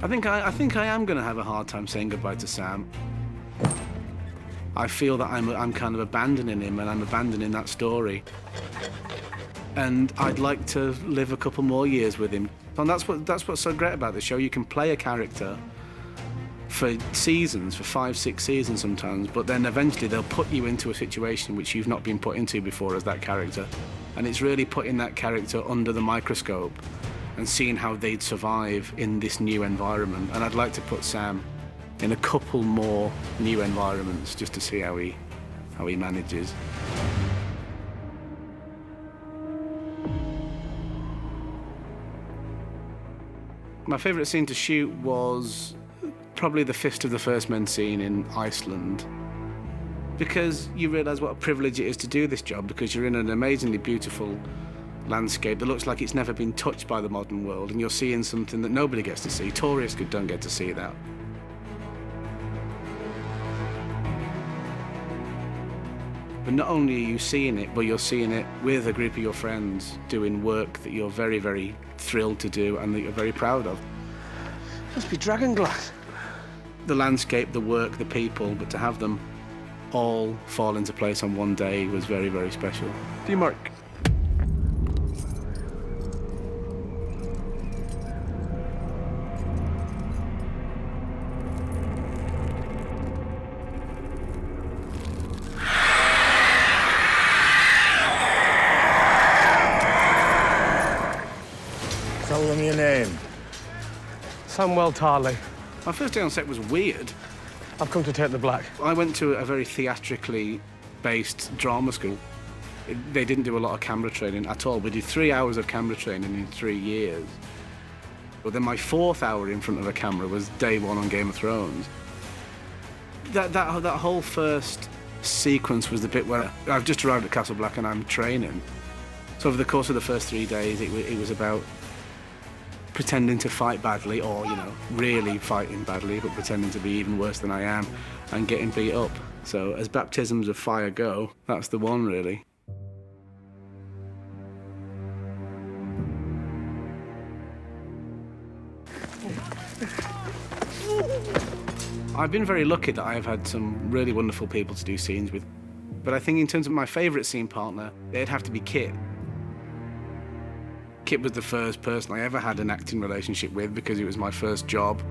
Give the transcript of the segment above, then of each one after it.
I think I am going to have a hard time saying goodbye to Sam. I feel that I'm kind of abandoning him, and I'm abandoning that story. And I'd like to live a couple more years with him. And that's what's so great about the show. You can play a character for seasons, for 5, 6 seasons sometimes, but then eventually they'll put you into a situation which you've not been put into before as that character. And it's really putting that character under the microscope and seeing how they'd survive in this new environment. And I'd like to put Sam in a couple more new environments just to see how he manages. My favourite scene to shoot was probably the Fist of the First Men scene in Iceland, because you realise what a privilege it is to do this job, because you're in an amazingly beautiful landscape that looks like it's never been touched by the modern world, and you're seeing something that nobody gets to see. Tourists don't get to see that. But not only are you seeing it, but you're seeing it with a group of your friends doing work that you're very, very thrilled to do and that you're very proud of. Must be dragon glass. The landscape, the work, the people, but to have them all fall into place on one day was very, very special. D-Mark. Tell them your name. Samwell Tarley. My first day on set was weird. I've come to take the black. I went to a very theatrically based drama school. They didn't do a lot of camera training at all. We did 3 hours of camera training in 3 years. But then my 4th hour in front of a camera was day 1 on Game of Thrones. That whole first sequence was the bit where I've just arrived at Castle Black and I'm training. So over the course of the first 3 days, it was about pretending to fight badly, or, you know, really fighting badly, but pretending to be even worse than I am and getting beat up. So as baptisms of fire go, that's the one, really. I've been very lucky that I have had some really wonderful people to do scenes with. But I think in terms of my favourite scene partner, it'd have to be Kit. Kit was the first person I ever had an acting relationship with because it was my first job.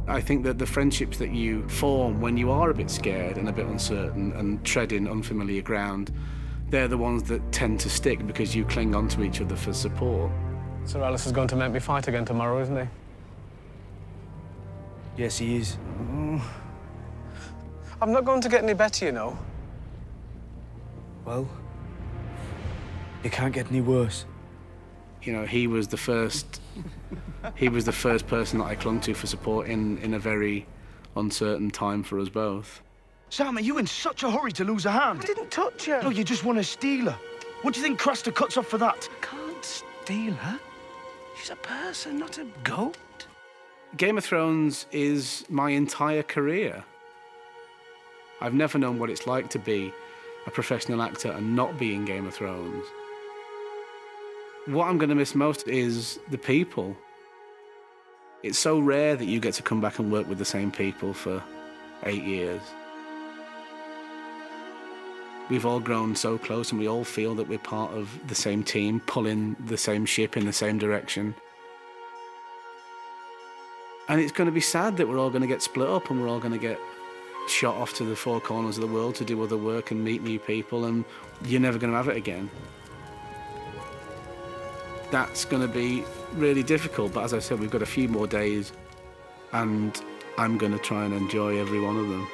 I think that the friendships that you form when you are a bit scared and a bit uncertain and treading unfamiliar ground, they're the ones that tend to stick because you cling on to each other for support. Sir Alice is going to make me fight again tomorrow, isn't he? Yes, he is. I'm not going to get any better, you know. Well, it can't get any worse. You know, he was the first person that I clung to for support in a very uncertain time for us both. Sam, are you in such a hurry to lose a hand? I didn't touch her. No, you just want to steal her. What do you think Craster cuts off for that? I can't steal her. She's a person, not a goat. Game of Thrones is my entire career. I've never known what it's like to be a professional actor and not be in Game of Thrones. What I'm going to miss most is the people. It's so rare that you get to come back and work with the same people for 8 years. We've all grown so close and we all feel that we're part of the same team, pulling the same ship in the same direction. And it's going to be sad that we're all going to get split up and we're all going to get shot off to the 4 corners of the world to do other work and meet new people, and you're never going to have it again. That's going to be really difficult, but as I said, we've got a few more days and I'm going to try and enjoy every one of them.